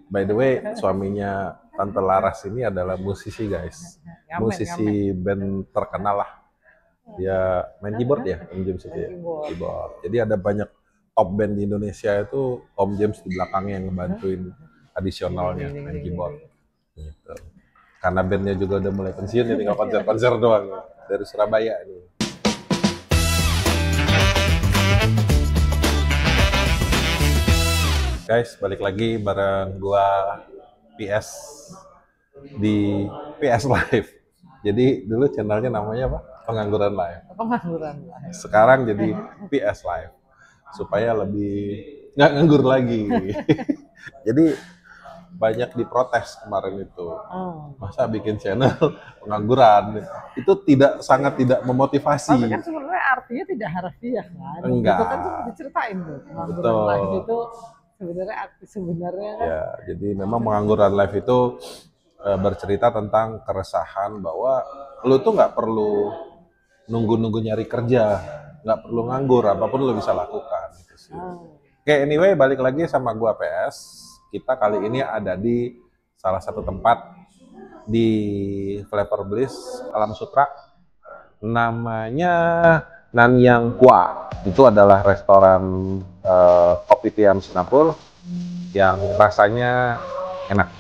By the way, suaminya Tante Laras ini adalah musisi, guys. Ngamen, ngamen. Musisi band terkenal lah. Dia main keyboard ya, Om James itu Main ya. keyboard. Keyboard. Jadi ada banyak top band di Indonesia itu Om James di belakangnya yang ngebantuin adisionalnya Ding, ding, main ding, ding, keyboard. ding. Gitu. Karena bandnya juga udah mulai pensiun, jadi tinggal konser-konser doang ya. Dari Surabaya ini. Guys, balik lagi bareng gua PS di PS Live. Jadi dulu channelnya namanya apa? Pengangguran Live. Pengangguran lah. Sekarang jadi PS Live supaya lebih nggak nganggur lagi. Jadi banyak diprotes kemarin itu. Masa bikin channel pengangguran itu sangat tidak memotivasi. Tapi kan sebenarnya artinya tidak harfiah kan. Enggak. Itu kan tuh diceritain tuh. Pengangguran Betul. live itu sebenarnya arti sebenarnya kan. Ya, jadi memang pengangguran live itu bercerita tentang keresahan bahwa lu tuh nggak perlu nunggu-nunggu nyari kerja, nggak perlu nganggur, apapun lu bisa lakukan. Gitu sih. Oke, anyway, balik lagi sama gua PS. Kita kali ini ada di salah satu tempat di Flavor Bliss Alam Sutra. Namanya Nanyang Kwa. Itu adalah restoran kopi tiam Singapura yang rasanya enak.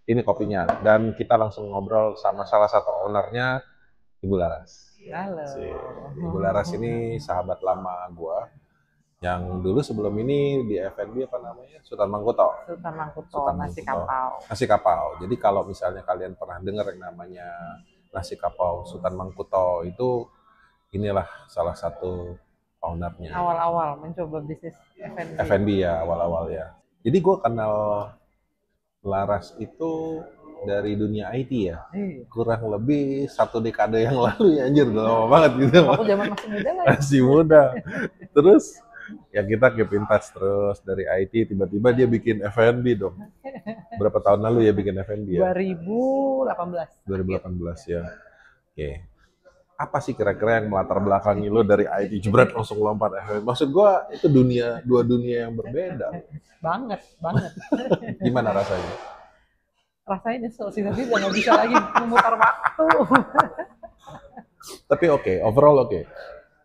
Ini kopinya, dan kita langsung ngobrol sama salah satu ownernya, Ibu Laras. Halo. Ibu Laras ini sahabat lama gua, yang dulu sebelum ini di F&B apa namanya, Sultan Mangkuto. Sultan Mangkuto, Sultan nasi Mangkuto. kapau. Nasi kapau. Jadi kalau misalnya kalian pernah dengar yang namanya nasi kapau Sultan Mangkuto, itu inilah salah satu ownernya. Awal-awal mencoba bisnis F&B. F&B ya, awal-awal ya. Jadi gue kenal Laras itu dari dunia IT ya. Iya. Kurang lebih 1 dekade yang lalu ya, anjir, udah lama banget gitu. Aku zaman masih muda lah. Masih muda. Terus ya kita keep in touch terus dari IT, tiba-tiba dia bikin F&B dong. Berapa tahun lalu ya bikin F&B ya? 2018. 2018 ya. Oke. Apa sih kira-kira yang melatar belakangi lo dari IT jebret langsung lompat F&B? Maksud gua itu dua dunia yang berbeda. Banget, banget. Gimana rasanya? Rasanya nyesel sih, tapi udah nggak bisa lagi memutar waktu. Tapi oke, overall oke.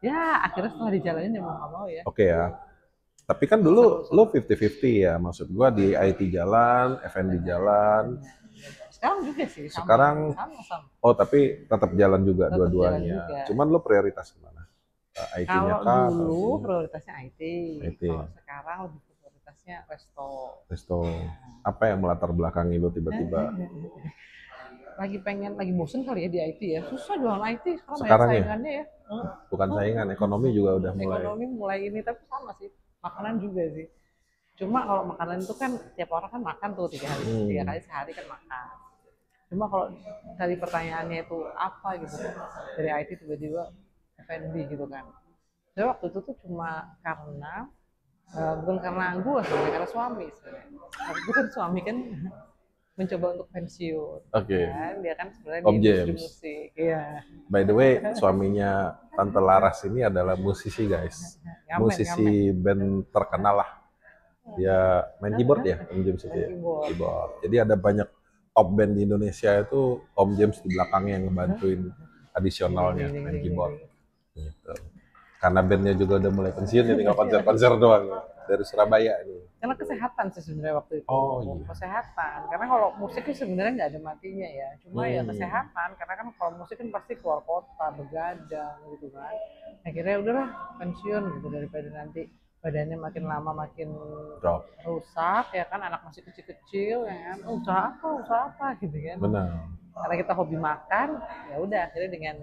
Ya, akhirnya setelah dijalanin ya mau nggak mau ya. Oke ya. Tapi kan dulu lo 50-50 ya, maksud gua di IT jalan, F&B jalan. Sekarang juga sih. Sekarang, sama. oh tapi tetap jalan juga Tetap dua-duanya. jalan juga. Cuman lo prioritas kemana? IT-nya Kalau kah? dulu prioritasnya IT. IT. Kalau sekarang lebih prioritasnya Resto. Apa yang melatar belakangi lo tiba-tiba? Lagi bosen kali ya di IT ya. Susah jualan IT Sekarang ya? saingannya ya. Bukan saingan, ekonomi juga udah mulai. Ekonomi mulai ini, tapi sama sih. Makanan juga sih. Cuma kalau makanan itu kan tiap orang kan makan tuh 3 kali sehari kan makan. Cuma kalau dari pertanyaannya itu apa gitu, dari IT tiba-tiba F&B gitu kan. Jadi waktu itu tuh cuma karena bukan karena gue sebenarnya, karena suami sebenarnya. Waktu itu kan suami kan mencoba untuk pensiun. Oke. Kan? Dia kan sebenarnya Om di industri James. musik. Iya. By the way, suaminya Tante Laras ini adalah musisi, guys. Ngamen, Musisi band terkenal lah. Dia main keyboard ya, Om James itu ya. Keyboard. Keyboard. Jadi ada banyak top band di Indonesia itu Om James di belakangnya yang ngebantuin adisionalnya main keyboard. Gitu. Karena bandnya juga udah mulai pensiun, jadi tinggal konser-konser doang ya. Dari Surabaya ini. Karena kesehatan sih sebenarnya waktu itu. Oh iya. Kesehatan. Karena kalau musik sih sebenarnya nggak ada matinya ya. Cuma ya kesehatan. Karena kan kalau musik kan pasti keluar kota, begadang gitu kan. Akhirnya udahlah pensiun gitu, daripada nanti badannya makin lama makin Drop. rusak ya kan, anak masih kecil-kecil ya kan. Usaha apa gitu kan. Benar. Karena kita hobi makan, ya udah akhirnya dengan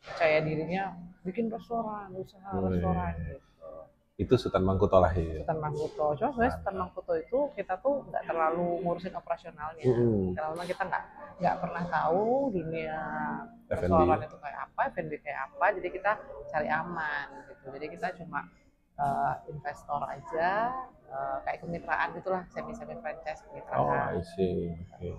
percaya dirinya bikin restoran, usaha restoran gitu. Itu Sultan Mangkuto lah ya. Sultan Mangkuto. Cuma sebenarnya Sultan Mangkuto itu kita tuh nggak terlalu ngurusin operasionalnya. Karena memang kita nggak pernah tahu dunia restoran itu kayak apa, F&B kayak apa. Jadi kita cari aman gitu. Jadi kita cuma investor aja, kayak kemitraan gitulah, semi franchise kemitraan. Oh, I see. Okay.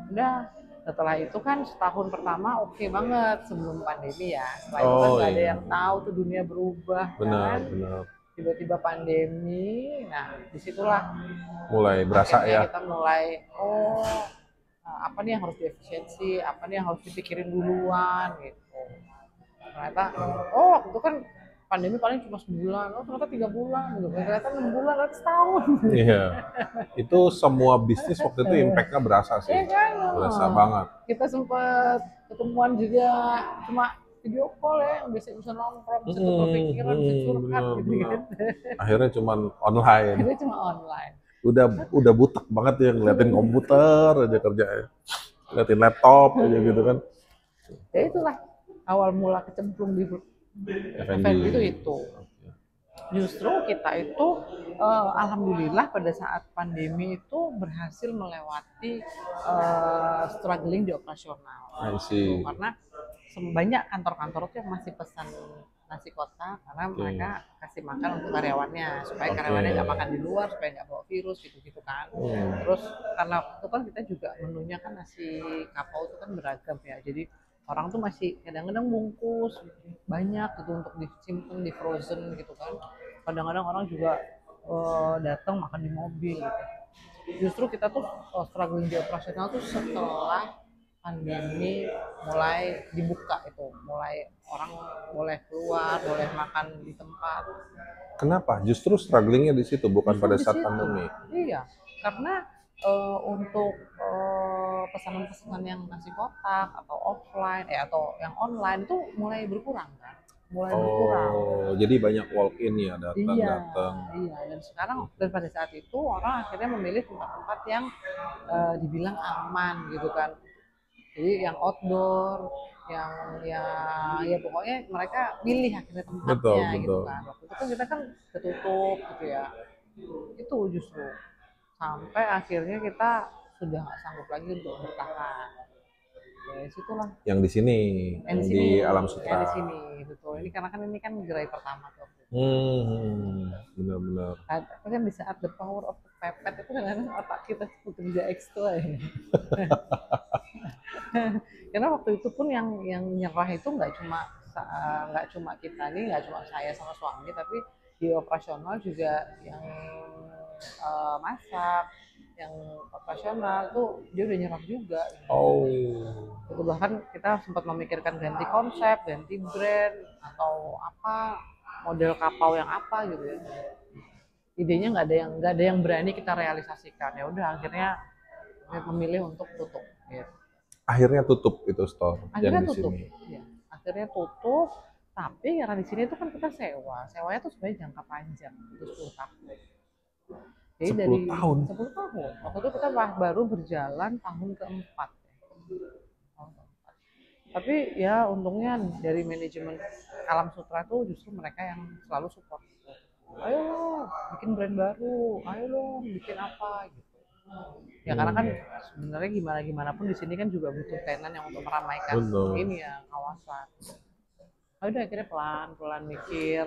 Udah, setelah itu kan setahun pertama oke banget sebelum pandemi ya. Setelah itu kan Oh nggak ada iya, yang tahu tuh dunia berubah kan. benar benar. Tiba-tiba pandemi, nah disitulah Mulai berasa akhirnya ya. kita mulai, oh apa nih yang harus diefisiensi, apa nih yang harus dipikirin duluan gitu. Ternyata, oh waktu itu kan pandemi paling cuma sebulan, oh ternyata 3 bulan, gitu. Ternyata 6 bulan, ternyata setahun. Iya. Itu semua bisnis waktu itu impact-nya berasa sih. Iya kan? Berasa banget. Kita sempat ketemuan juga cuma video call ya, bisa bisa nongkrong, bisa tukar pikiran, bisa curhat Bener, gitu bener. kan. Akhirnya cuman online. Itu cuma online. Udah butek banget ya ngeliatin komputer aja kerjanya. Ngeliatin laptop aja gitu kan. Ya itulah awal mula kecemplung di F&B. F&B itu. Justru kita itu alhamdulillah pada saat pandemi itu berhasil melewati struggling di operasional. I see. Karena banyak kantor-kantor itu yang masih pesan nasi kotak karena mereka kasih makan untuk karyawannya supaya karyawannya nggak makan di luar supaya nggak bawa virus gitu-gitu kan. Terus karena itu kan kita juga menunya kan nasi kapau itu kan beragam ya, jadi orang tuh masih kadang-kadang bungkus banyak gitu untuk disimpan di frozen gitu kan. Kadang-kadang orang juga datang makan di mobil gitu. Justru kita tuh struggling di operasional tuh setelah pandemi mulai dibuka itu, mulai orang boleh keluar, boleh makan di tempat. Kenapa? Justru strugglingnya di situ, bukan Justru pada di saat situ. pandemi. Iya, karena untuk pesanan-pesanan yang nasi kotak atau offline atau yang online tuh mulai berkurang kan, mulai berkurang. Oh, jadi banyak walk in ya, Iya, datang. iya. Dan sekarang dan pada saat itu orang akhirnya memilih tempat-tempat yang dibilang aman gitu kan. Jadi yang outdoor, yang ya pokoknya mereka pilih akhirnya tempatnya Betul, gitu betul. kan. Waktu itu kan kita kan ketutup gitu ya. Itu justru sampai akhirnya kita sudah nggak sanggup lagi untuk bertahan. Ya situlah. Yang di sini, yang di Alam Yang Sutra. di sini betul. Ini karena kan ini kan gerai pertama tuh. Benar-benar. Tapi kan di saat the power of kepepet itu kadang-kadang otak kita bekerja ekstra ya. Karena waktu itu pun yang nyerah itu nggak cuma kita nih, nggak cuma saya sama suami, tapi di operasional juga yang masak, yang operasional tuh dia udah nyerah juga. Oh. Itu bahkan kita sempat memikirkan ganti konsep, ganti brand atau apa model kapau yang apa gitu ya. Idenya nggak ada yang berani kita realisasikan. Ya udah akhirnya memilih untuk tutup. Gitu. Akhirnya tutup itu store Akhirnya yang di tutup. sini. Ya, akhirnya tutup. Tapi karena di sini itu kan kita sewa. Sewanya tuh sebenarnya jangka panjang, itu 10 tahun. Jadi 10 dari tahun. 10 tahun. Waktu itu kita baru berjalan tahun keempat. Tapi ya untungnya dari manajemen Alam Sutra tuh justru mereka yang selalu support. Ayo bikin brand baru, ayo dong bikin apa gitu. Ya karena kan sebenarnya gimana pun di sini kan juga butuh tenan yang untuk meramaikan ini ya kawasan. Udah akhirnya pelan-pelan mikir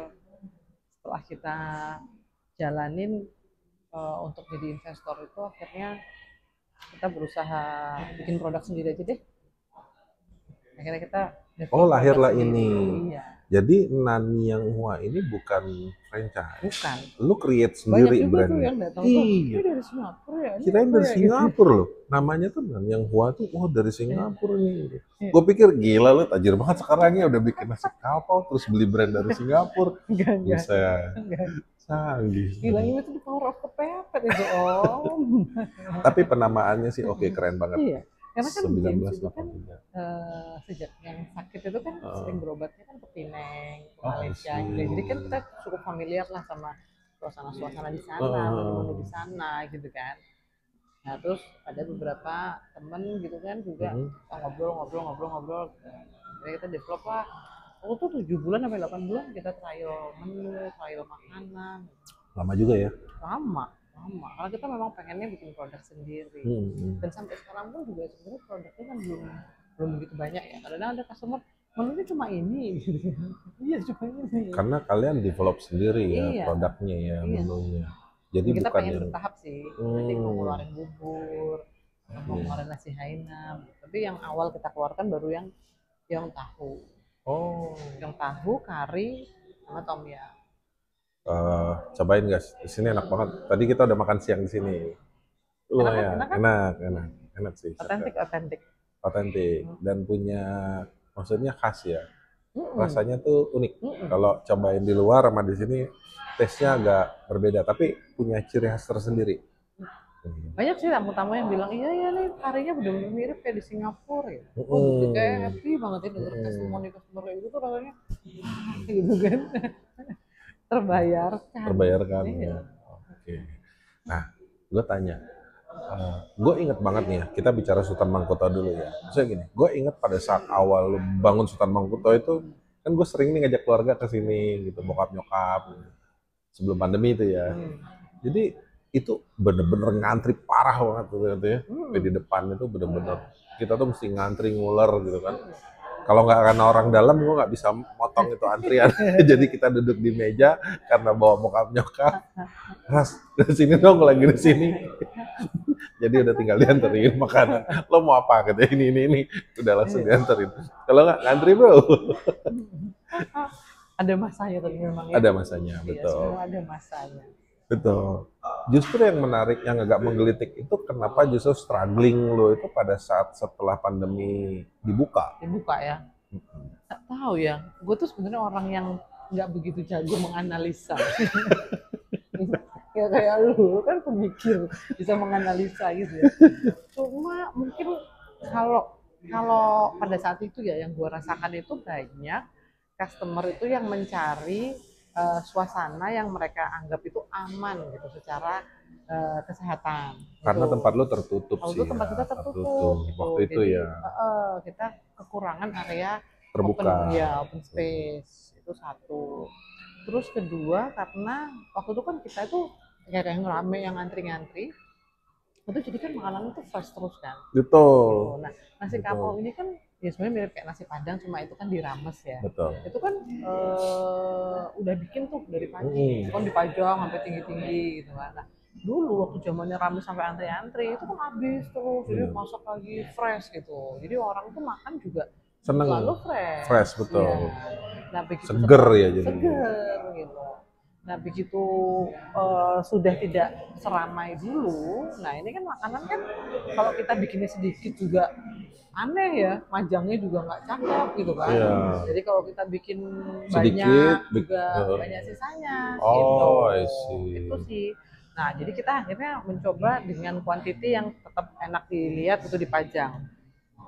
setelah kita jalanin untuk jadi investor itu akhirnya kita berusaha bikin produk sendiri aja deh. Akhirnya kita lahirlah ini. Iya. Jadi Nani yang Hua ini bukan franchise. Bukan. Lu create sendiri brandnya. Banyak juga tuh yang datang tuh. Ini dari Singapura ya. Kirain dari Singapura loh. Namanya tuh Nani yang Hua tuh, dari Singapura nih. Gue pikir gila lu tajir banget sekarang ya udah bikin nasi kapau terus beli brand dari Singapura. Bisa. Canggih. Gila ini tuh the power of kepepet itu om. Tapi penamaannya sih oke, keren banget. Iya. Karena kan James itu kan 1983. sejak yang sakit itu kan sering berobatnya kan ke Penang, ke Malaysia. Jadi kan kita cukup familiar lah sama suasana-suasana di sana, menu-menu di sana gitu kan. Nah terus ada beberapa temen gitu kan juga ngobrol. Jadi kita develop lah. Waktu tuh 7 bulan sampai 8 bulan kita trial menu, trial makanan. Lama juga ya? Lama. Karena kita memang pengennya bikin produk sendiri. Dan sampai sekarang pun juga sebenarnya produknya kan belum begitu banyak ya. Kadang ada customer menunya cuma ini. Iya cuma ini. Karena kalian develop sendiri ya produknya ya, menunya. Jadi kita bukan pengen bertahap sih. Nanti mau ngeluarin bubur, atau kemarin nasi Hainam. Tapi yang awal kita keluarkan baru yang tahu, Oh, yang tahu kari sama tom yum. cobain guys, di sini enak banget. Tadi kita udah makan siang di sini. Enak kan? Lumayan, Enak kan? enak sih. Otentik, otentik. Otentik dan punya, maksudnya khas ya. Mm-mm. Rasanya tuh unik. Mm-mm. Kalau cobain di luar sama di sini, taste-nya agak berbeda, tapi punya ciri khas tersendiri. Banyak sih tamu-tamu yang bilang, iya ya nih karinya bener-bener mirip kayak di Singapura ya. Oh gitu, kayak Mm-mm. happy banget ya denger Mm-mm. customer kayak gitu tuh rasanya gitu kan. Terbayarkan. Terbayarkan Iya. ya. Oke. Nah, gue tanya, gue inget banget nih ya, kita bicara Sultan Mangkuto dulu ya. Maksudnya gini, gue inget pada saat awal lu bangun Sultan Mangkuto itu, kan gue sering nih ngajak keluarga ke sini gitu, bokap nyokap, sebelum pandemi itu ya. Jadi itu bener-bener ngantri parah banget gitu ya. Sampai di depan itu bener-bener kita tuh mesti ngantri nguler gitu kan. Kalau nggak karena orang dalam, gue nggak bisa motong itu antrian. Jadi kita duduk di meja karena bawa bokap nyokap. Ras, di sini dong lagi di sini. Jadi udah tinggal dianterin makanan. Lo mau apa? Katanya ini. Udah langsung dianterin. Kalau nggak ngantri bro. Ada masanya tapi memang ya. Ada masanya, Iya, betul. semua ada masanya. Betul. Justru yang menarik, yang agak menggelitik itu kenapa justru struggling lo itu pada saat setelah pandemi dibuka. Dibuka ya. Nggak tahu ya. Gue tuh sebenarnya orang yang nggak begitu jago menganalisa. Ya kayak lu kan pemikir, bisa menganalisa gitu ya. Cuma mungkin kalau kalau pada saat itu ya yang gue rasakan itu banyak customer itu yang mencari suasana yang mereka anggap itu aman gitu secara kesehatan. Karena Gitu. tempat lo tertutup Kalau sih itu tempat ya. kita tertutup. Gitu. Waktu itu Jadi ya kita kekurangan area terbuka. open space itu satu. Terus kedua karena waktu itu kan kita itu kayak yang rame yang ngantri-ngantri, itu jadi kan makanan itu fresh terus kan. Betul. Nah nasi Betul. kapau ini kan ya sebenarnya mirip kayak nasi padang cuma itu kan dirames ya. Betul. Itu kan udah bikin tuh dari pagi, itu kan dipajang sampai tinggi-tinggi gitu kan. Nah, dulu waktu zamannya rame sampai antri-antri itu kan habis terus, jadi masak lagi fresh gitu. Jadi orang tuh makan juga Seneng. selalu fresh. Fresh, betul. Ya. Nah begitu Seger ya jadi. seger gitu. Nah begitu sudah tidak seramai dulu, nah ini kan makanan kan kalau kita bikinnya sedikit juga aneh ya, majangnya juga nggak cakep gitu kan. Iya. Jadi kalau kita bikin Sedikit, banyak juga banyak sisanya gitu. Oh, I see. Itu sih. Nah jadi kita akhirnya mencoba dengan kuantiti yang tetap enak dilihat itu dipajang.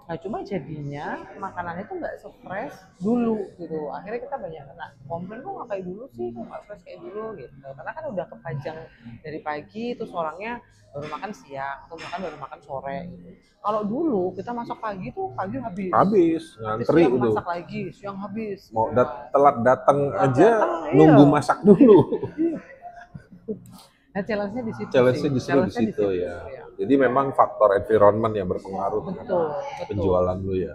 Nah cuma jadinya makanannya tuh nggak se-fresh dulu gitu. Akhirnya kita banyak kena komplain, kok nggak kayak dulu sih, kok nggak fresh kayak dulu gitu. Karena kan udah kepajang dari pagi, terus orangnya baru makan siang, atau makan baru makan sore gitu. Kalau dulu kita masak pagi tuh pagi habis. Habis, Nanti ngantri siang itu. masak lagi, siang habis. Mau gitu. telat datang aja datang, nunggu iya. masak dulu. Nah challenge-nya di situ Challenge-nya sih. justru di Challenge-nya situ ya. Jadi memang faktor environment yang berpengaruh Betul, terhadap penjualan lu ya.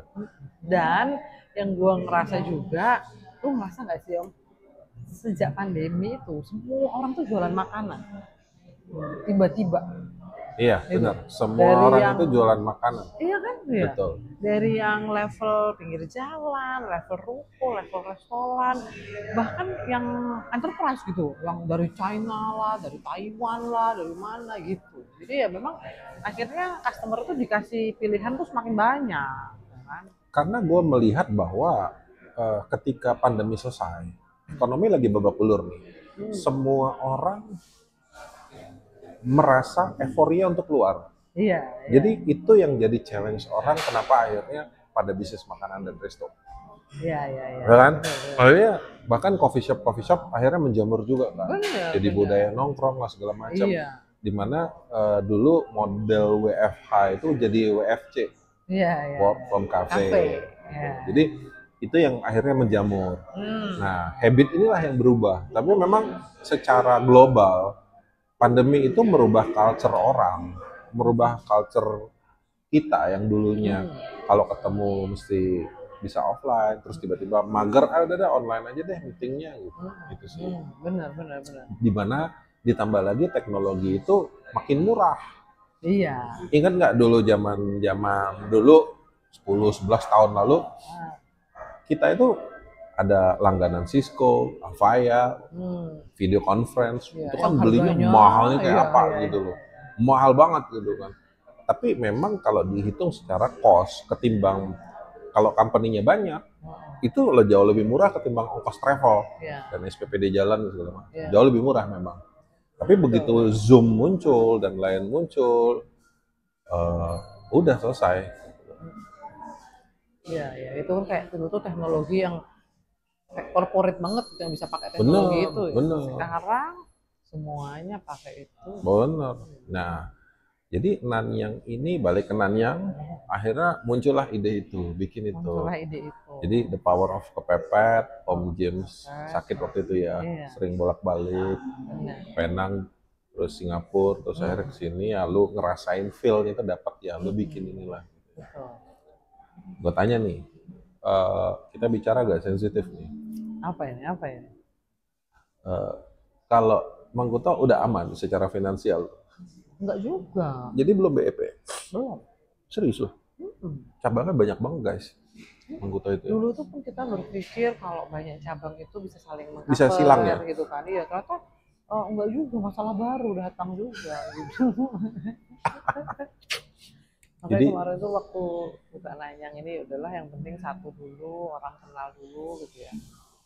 Dan yang gue ngerasa juga, lu ngerasa nggak sih Om, sejak pandemi itu semua orang tuh jualan makanan. Tiba-tiba. Iya, Itu. benar. Semua Dari orang yang- itu jualan makanan. Iya kan? Iya. Betul. Dari yang level pinggir jalan, level ruko, level restoran, bahkan yang enterprise gitu, yang dari China lah, dari Taiwan lah, dari mana gitu. Jadi ya memang akhirnya customer itu dikasih pilihan tuh semakin banyak. Kan? Karena gue melihat bahwa ketika pandemi selesai, ekonomi lagi babak belur nih. Semua orang merasa euforia untuk keluar. Iya. Jadi itu yang jadi challenge orang kenapa akhirnya pada bisnis makanan dan resto. Iya. Ya kan? Akhirnya bahkan coffee shop akhirnya menjamur juga kan. Bener, Jadi bener. budaya nongkrong lah segala macam. Iya. Dimana dulu model WFH itu jadi WFC, Iya. work from cafe. Iya. Jadi itu yang akhirnya menjamur. Nah, habit inilah yang berubah. Tapi memang secara global pandemi itu merubah culture orang, merubah culture kita yang dulunya kalau ketemu mesti bisa offline, terus tiba-tiba mager, udah online aja deh meetingnya gitu sih. Benar. Dimana ditambah lagi teknologi itu makin murah. Iya. Ingat nggak dulu zaman dulu 10-11 tahun lalu Ah, kita itu ada langganan Cisco, Avaya, hmm, video conference, iya, itu yang kan belinya harganya, mahalnya kayak iya, apa iya, gitu iya. loh. Mahal banget gitu kan. Tapi memang kalau dihitung secara cost ketimbang kalau company-nya banyak, Heeh, itu jauh lebih murah ketimbang ongkos travel iya, dan SPPD jalan dan segala macam. iya, Jauh lebih murah memang. Tapi begitu betul. Zoom muncul dan lain muncul, eh, udah selesai. Iya, iya, itu kan kayak dulu tuh teknologi yang kayak corporate banget gitu, yang bisa pakai teknologi Bener, itu ya. bener, Sekarang semuanya pakai itu. bener. Nah, jadi Nanyang ini balik ke Nanyang, akhirnya muncullah ide itu, bikin itu. Muncullah ide itu. Jadi the power of kepepet, Om James Kepepet. sakit waktu itu ya, Iya, sering bolak-balik, benar. Penang, terus Singapura, terus akhirnya kesini, ya lu ngerasain feel-nya itu dapat ya, lu bikin inilah. Betul. Gue tanya nih, kita bicara gak sensitif nih. Apa ini? Apa ini? Eh, Kalau Mangkuto udah aman secara finansial, Enggak juga. jadi belum BEP, Belum. serius loh, Mm-mm. cabangnya banyak banget guys, Mangkuto itu ya. Dulu tuh pun kita berpikir kalau banyak cabang itu bisa saling Bisa mengcover silang ya? gitu kan. Iya, ternyata enggak juga, masalah baru datang juga gitu. Makanya Jadi kemarin tuh waktu buka Nanyang ini udahlah yang penting satu dulu, orang kenal dulu gitu ya.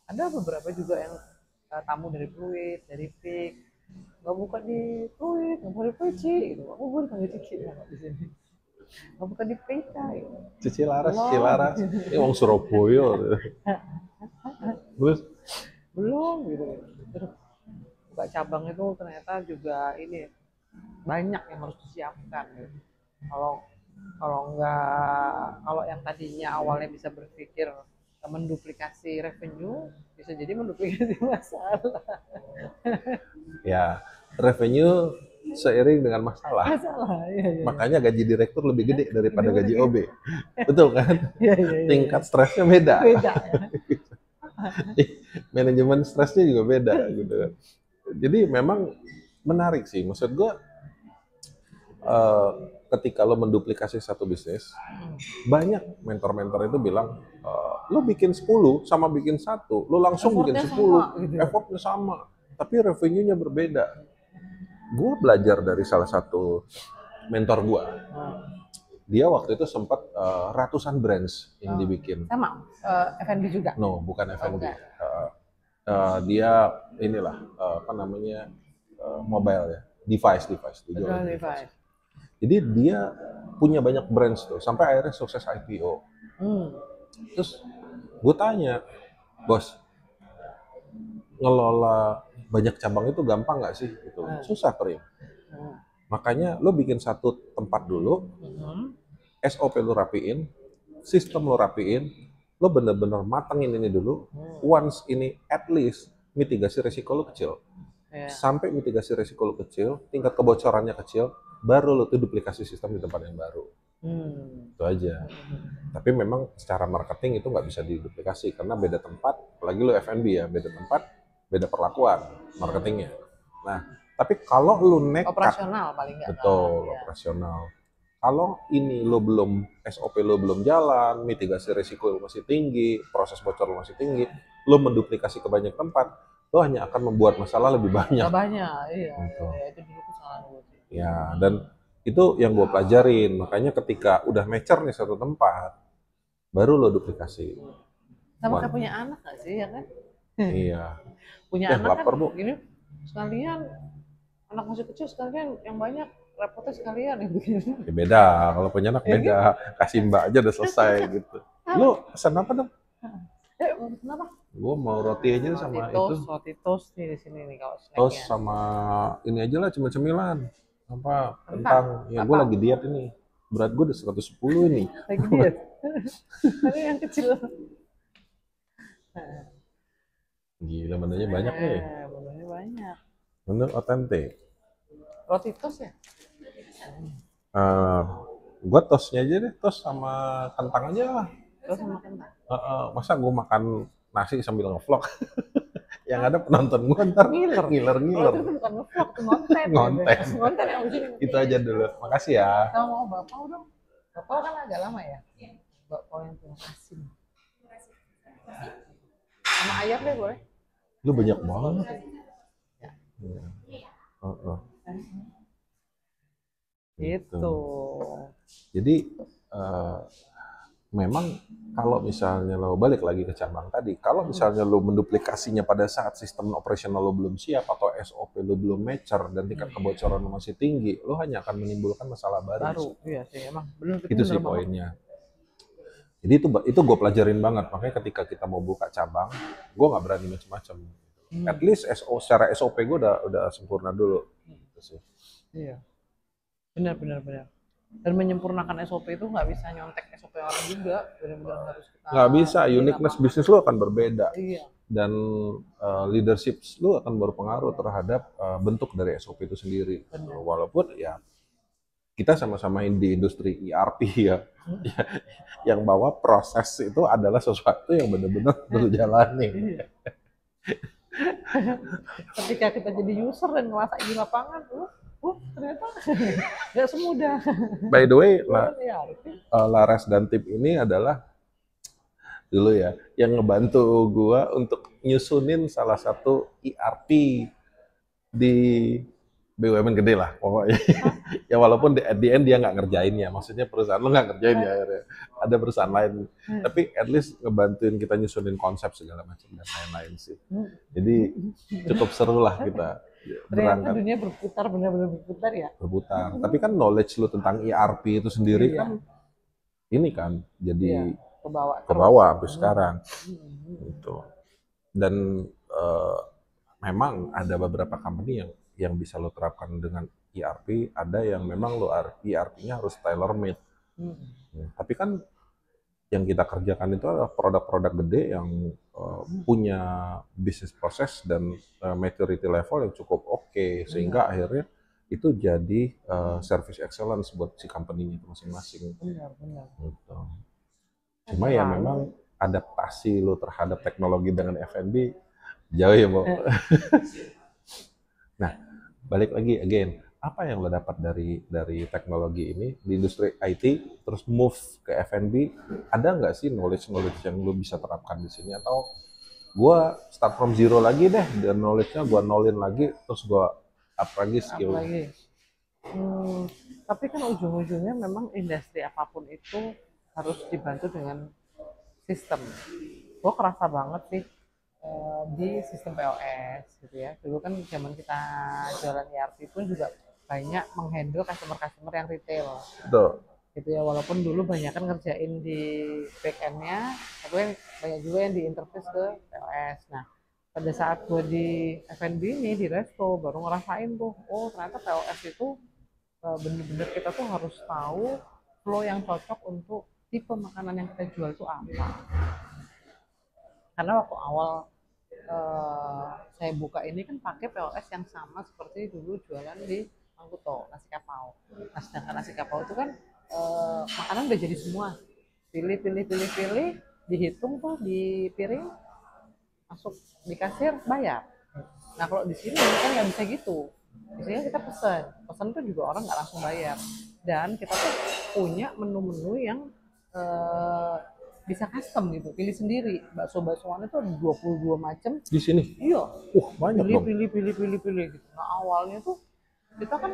Ada beberapa juga yang tamu dari Fluid, dari Fik, nggak buka di Fluid, nggak buka di PC gitu. Aku boleh panggil Cici nggak di sini. Nggak buka di PC gitu. Cici Laras, Cici Belum, Laras, ini orang Surabaya. Terus belum gitu. Terus buka cabang itu ternyata juga ini banyak yang harus disiapkan gitu. Kalau kalau nggak, kalau yang tadinya awalnya bisa berpikir menduplikasi revenue, bisa jadi menduplikasi masalah. ya revenue seiring dengan masalah. Masalah, iya, iya. Makanya gaji direktur lebih gede daripada Gede gaji banget. OB. Betul kan? Iya, iya, iya. Tingkat stresnya beda. Beda ya. Manajemen stresnya juga beda gitu kan. Jadi memang menarik sih. Maksud gue ketika lo menduplikasi satu bisnis, banyak mentor-mentor itu bilang, lo bikin 10 sama bikin satu, lo langsung bikin Effortnya 10, sama gitu. effortnya sama, tapi revenue-nya berbeda. Gue belajar dari salah satu mentor gue. Dia waktu itu sempat ratusan brands yang dibikin. Sama, F&B juga? No, bukan F&B. Oke. Dia inilah apa namanya mobile ya, device, dia jualan Betul, device. Levi. Jadi dia punya banyak brands tuh, sampai akhirnya sukses IPO. Terus gue tanya, bos, ngelola banyak cabang itu gampang nggak sih? Gitu. Susah, Prim. Makanya lo bikin satu tempat dulu, SOP lo rapiin, sistem lo rapiin, lo bener-bener matengin ini dulu. Once ini at least mitigasi resiko lo kecil. Sampai mitigasi resiko lo kecil, tingkat kebocorannya kecil, baru lo tuh duplikasi sistem di tempat yang baru. Itu aja. Tapi memang secara marketing itu nggak bisa diduplikasi karena beda tempat, apalagi lo F&B ya, beda tempat, beda perlakuan marketingnya. Nah, tapi kalau lo nekat, Operasional paling nggak. betul, operasional. Kalau ini lo belum, SOP lo belum jalan, mitigasi resiko lo masih tinggi, proses bocor lo masih tinggi, lo menduplikasi ke banyak tempat, lo hanya akan membuat masalah lebih banyak. Nggak banyak, iya. Gitu. Ya, itu dulu kesalahan gue sih. Ya, dan itu yang gue pelajarin. Makanya ketika udah mature nih satu tempat, baru lo duplikasi. Sama kayak punya anak nggak sih, ya kan? Iya. Punya anak lapar, kan Bu. gini, sekalian anak masih kecil sekalian yang banyak repotnya sekalian gitu. Ya beda, kalau punya anak beda. Kasih mbak aja udah selesai gitu. Lo pesan apa dong? Kenapa? Gue mau roti aja sama itu. Roti toast nih di sini nih kalau Toast snacknya. sama ini aja lah, cemilan. Apa? Kentang. Kentang. Ya gue Apa? lagi diet ini. Berat gue udah 110 nih. Lagi diet. Ada yang kecil. Gila, menunya banyak nih. Menunya banyak. Menu otentik. Roti toast ya? Gue toastnya aja deh, toast sama kentang aja lah. Toast sama kentang. Masa gue makan nasi sambil ngevlog? Yang ada penonton gua ntar Ngiler. ngiler-ngiler. Kalau itu bukan ngevlog, itu ngonten. Ngonten. Gitu. Ngonten yang begini. Itu aja dulu. Makasih ya. Kalau mau bakpao dong. Bakpao kan agak lama ya. Bakpao yang penuh asin. Sama ayam deh boleh. Lu banyak banget. Ya. Iya. Heeh. Gitu. Jadi memang kalau misalnya lo balik lagi ke cabang tadi, kalau misalnya lo menduplikasinya pada saat sistem operasional lo belum siap atau SOP lo belum mature dan tingkat kebocoran lo masih tinggi, lo hanya akan menimbulkan masalah baru. Iya sih, emang bener. Itu sih poinnya. Jadi itu gue pelajarin banget, makanya ketika kita mau buka cabang, gue nggak berani macam-macam. At least secara SOP gue udah sempurna dulu. Gitu sih. Iya, benar. Dan menyempurnakan SOP itu nggak bisa nyontek SOP orang juga, benar-benar harus kita. Nggak bisa, uniqueness bisnis lo akan berbeda. Iya. Dan leadership lo akan berpengaruh terhadap bentuk dari SOP itu sendiri. Benar. Walaupun ya kita sama-sama di industri ERP ya, yang bahwa proses itu adalah sesuatu yang benar-benar perlu jalani. Iya. Ketika kita jadi user dan ngerasain di lapangan, ternyata nggak semudah. By the way, Laras dan tim ini adalah dulu ya yang ngebantu gua untuk nyusunin salah satu ERP di BUMN gede lah pokoknya. Ya walaupun at the end dia nggak ngerjainnya, maksudnya perusahaan lo nggak ngerjain ya, ada perusahaan lain. Tapi at least ngebantuin kita nyusunin konsep segala macam dan lain-lain sih. Jadi cukup seru lah kita ternyata dunia berputar, benar-benar berputar ya. Berputar. Tapi kan knowledge lu tentang ERP itu sendiri kan ini kan jadi ke bawah sampai sekarang. Gitu. Dan memang ada beberapa company yang bisa lo terapkan dengan ERP, ada yang memang lo ERP-nya harus tailor made. Tapi kan yang kita kerjakan itu adalah produk-produk gede yang punya bisnis proses dan maturity level yang cukup oke, sehingga akhirnya itu jadi service excellence buat si company-nya itu masing-masing. Benar. Gitu. Cuma ya memang adaptasi lo terhadap teknologi dengan F&B jauh ya, Bo. Nah, balik lagi again, apa yang lo dapat dari teknologi ini di industri IT, terus move ke F&B, ada nggak sih knowledge yang lo bisa terapkan di sini, atau gue start from zero lagi deh, dan knowledge-nya gue nolin lagi, terus gue up lagi skill. Tapi kan ujung-ujungnya memang industri apapun itu harus dibantu dengan sistem. Gue kerasa banget sih di sistem POS gitu ya. Dulu kan zaman kita jualan ERP pun juga banyak menghandle customer yang retail. Betul. Gitu ya, walaupun dulu banyak kan ngerjain di back end-nya, tapi banyak juga yang diinterface ke POS. Nah, pada saat gue di F&B ini, di resto, baru ngerasain tuh, oh ternyata POS itu bener-bener kita tuh harus tahu flow yang cocok untuk tipe makanan yang kita jual itu apa. Karena waktu awal saya buka ini kan pakai POS yang sama seperti dulu jualan di Mangkuto, nasi kapau. Nah, sedangkan nasi kapau itu kan makanan udah jadi semua. Pilih, dihitung tuh di piring, masuk di kasir, bayar. Nah kalau di sini kan nggak bisa gitu. Biasanya kita pesan tuh juga orang nggak langsung bayar. Dan kita tuh punya menu-menu yang bisa custom gitu, pilih sendiri. Bakso-baksoan itu ada 22 macam. Di sini? Iya. Banyak dong. Pilih gitu. Nah awalnya tuh kita kan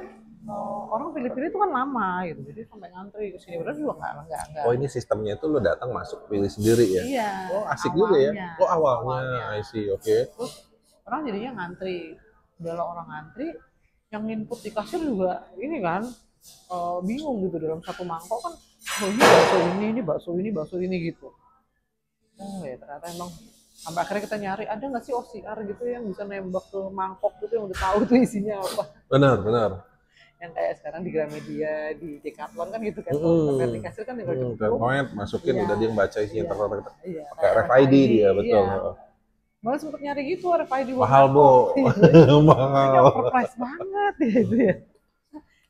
orang pilih-pilih itu kan lama gitu, jadi sampai ngantri ke sini. Benar juga nggak. Oh ini sistemnya itu lo datang masuk pilih sendiri ya? Iya. Oh asik juga ya? Oh awalnya. I see, oke. Terus orang jadinya ngantri. Udah orang ngantri, yang input di kasir juga ini kan bingung gitu, dalam satu mangkok kan oh ini bakso ini gitu. Oh ya ternyata emang sampai akhirnya kita nyari ada nggak sih OCR gitu yang bisa nembak ke mangkok gitu yang udah tahu tuh isinya apa. Benar. Yang kayak sekarang di Gramedia, di Decathlon kan gitu kan. Sampai di kasir kan tinggal point masukin udah dia yang baca isinya Iya. Pakai RFID dia betul. Malah sempet nyari gitu RFID mahal Bo. Mahal. Overpriced banget gitu ya.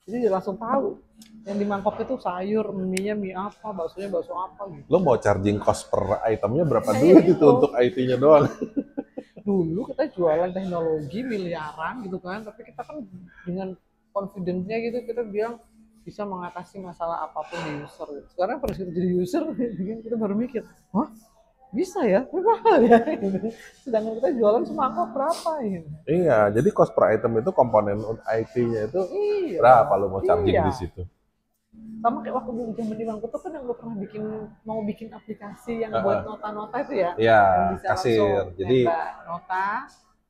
Jadi langsung tahu yang di mangkok itu sayur, mie-nya mie apa, baksonya bakso apa gitu. Lo mau charging cost per itemnya berapa dulu gitu untuk IT-nya doang? dulu kita jualan teknologi miliaran gitu kan, tapi kita kan dengan confidence-nya gitu kita bilang bisa mengatasi masalah apapun di user gitu. Sekarang pada kita jadi user kita baru mikir, wah bisa ya, mahal ya gitu. Sedangkan kita jualan cuma angka berapa gitu. Iya, jadi cost per item itu komponen IT-nya itu Iya, berapa lo mau charging iya. di situ? Sama kayak waktu dulu zaman di Bangku tuh kan yang gue pernah mau bikin aplikasi yang buat nota-nota itu ya, Iya, yang bisa kasir. langsung Jadi nembak nota,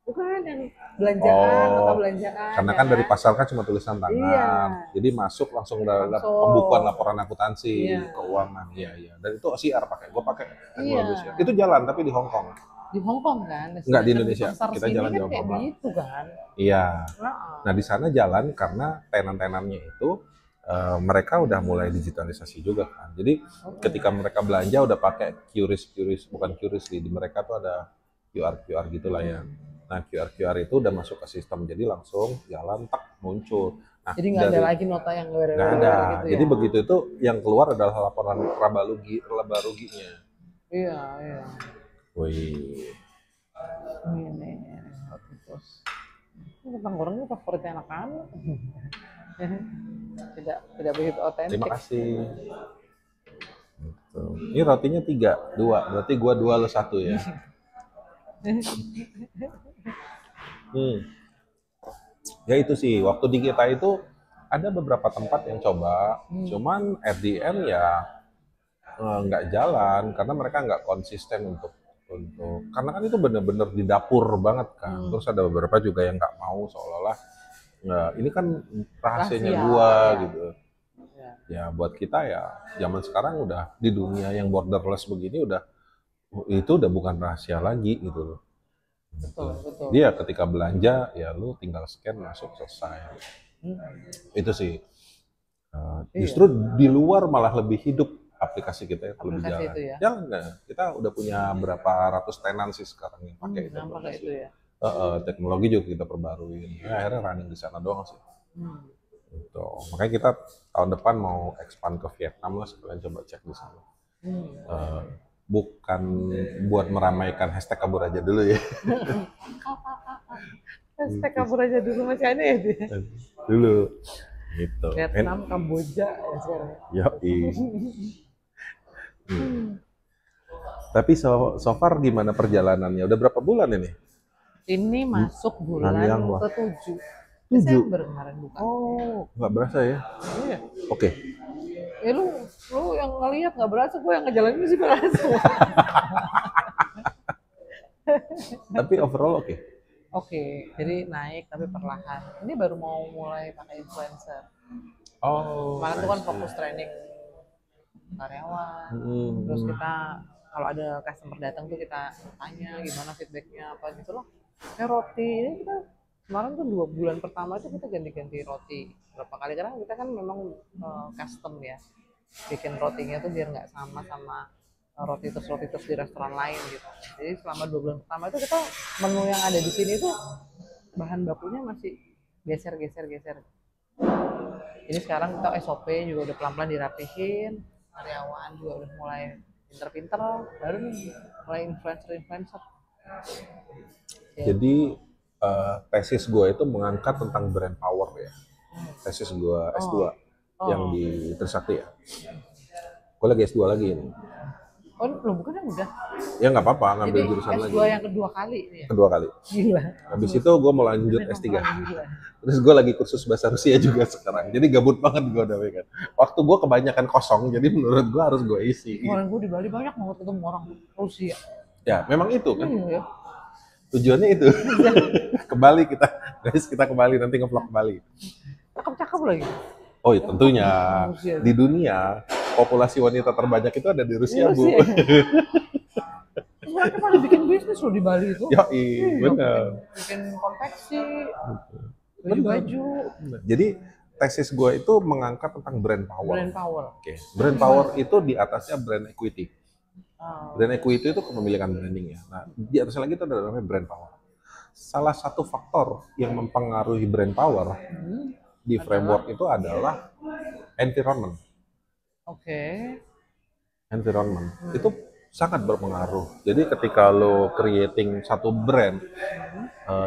bukan yang belanjaan, nota belanjaan. karena ya kan dari pasar kan cuma tulisan tangan, Iya. jadi masuk langsung dalam Langsung. pembukuan laporan akuntansi, Iya. keuangan, iya. Dan itu OCR pakai, gue pakai teknologi Iya. OCR. Itu jalan tapi di Hong Kong. Di Hong Kong kan? Enggak, di Sedangkan Indonesia. pasar Kita sini jalan di kan Hong kayak Kong. gitu kan. Iya. Nah, Nah di sana jalan karena tenan-tenannya itu mereka udah mulai digitalisasi juga kan. Jadi ketika mereka belanja udah pakai QRIS, bukan QRIS di mereka tuh ada QR gitulah ya. Nah QR itu udah masuk ke sistem, jadi langsung jalan tak muncul. Nah, jadi nggak ada lagi nota yang nggak ada. gitu Jadi ya. begitu itu yang keluar adalah laporan laba ruginya. Iya. Wih. Ini terus. Ini kentang gorengnya favoritnya anak-anak. tidak begitu otentik. Terima kasih. Gitu. Ini rotinya 3, 2. Berarti gua 2 lo 1 ya. Ya itu sih, waktu di kita itu ada beberapa tempat yang coba, cuman at the end ya nggak jalan karena mereka nggak konsisten untuk karena kan itu bener-bener di dapur banget kan. Terus ada beberapa juga yang nggak mau seolah-olah ini kan rahasianya gua gitu. Ya buat kita ya zaman sekarang udah di dunia yang borderless begini itu udah bukan rahasia lagi gitu loh. Betul. Dia ketika belanja ya lu tinggal scan masuk selesai. Itu sih. Justru di luar malah lebih hidup aplikasi kita yang lebih jalan. Itu ya? Jalan nggak? Kita udah punya berapa ratus tenan sih sekarang yang pakai itu ya. Teknologi juga kita perbarui. Ya, akhirnya running di sana doang sih. Gitu. Makanya kita tahun depan mau expand ke Vietnam lah, sekalian coba cek di sana. Bukan buat meramaikan hashtag kabur aja dulu ya. Hashtag kabur aja dulu masih aneh ya dia. Dulu. Gitu. Vietnam, Kamboja ya sekarang. Yoi. Tapi so far gimana perjalanannya? Udah berapa bulan ini? Ini masuk bulan ke-7. 7. Desember kemarin bukan. Oh, nggak berasa ya? Iya. Oke. Ya lu yang ngelihat nggak berasa, gue yang ngejalanin sih berasa. Tapi overall oke. Oke, jadi naik tapi perlahan. Ini baru mau mulai pakai influencer. Oh. Kemarin tuh kan fokus training karyawan. Terus kita kalau ada customer datang tuh kita tanya gimana feedbacknya apa gitu loh. Roti ini kita kemarin tuh 2 bulan pertama itu kita ganti-ganti roti berapa kali karena kita kan memang custom ya, bikin rotinya tuh biar nggak sama roti terus di restoran lain gitu. Jadi selama 2 bulan pertama itu kita menu yang ada di sini tuh bahan bakunya masih geser. Jadi sekarang kita SOP juga udah pelan-pelan dirapihin, karyawan juga udah mulai pinter-pinter, baru nih mulai influencer. Jadi tesis gue itu mengangkat tentang brand power ya. Tesis gue S2 yang di Trisakti ya. Gue lagi S2 lagi ini. Oh, lo bukan yang udah? Ya nggak apa-apa, ngambil jurusan S2 lagi. S2 yang kedua kali nih ya? Kedua kali. Gila. Habis itu gue mau lanjut S3. Terus gue lagi kursus bahasa Rusia juga sekarang. Jadi gabut banget gue udah kan. Waktu gue kebanyakan kosong, jadi menurut gue harus gue isi. Kemarin gue di Bali banyak banget ketemu orang Rusia. Ya, memang itu kan. Iya. Tujuannya itu. Ke Bali kita. Guys, kita ke Bali, nanti nge-vlog ke Bali. Cakep lagi. Oh iya, tentunya. Di dunia, populasi wanita terbanyak itu ada di Rusia, Bu. Mereka pada bikin bisnis loh di Bali itu. Yoi, bener. Bikin konveksi, baju. Jadi tesis gue itu mengangkat tentang brand power. Brand power. Oke. Brand power itu di atasnya brand equity. Brand equity itu kepemilikan branding ya. Nah, di atasnya lagi itu ada namanya brand power. Salah satu faktor yang mempengaruhi brand power di framework itu adalah environment. Oke. Environment. Itu sangat berpengaruh. Jadi ketika lo creating satu brand,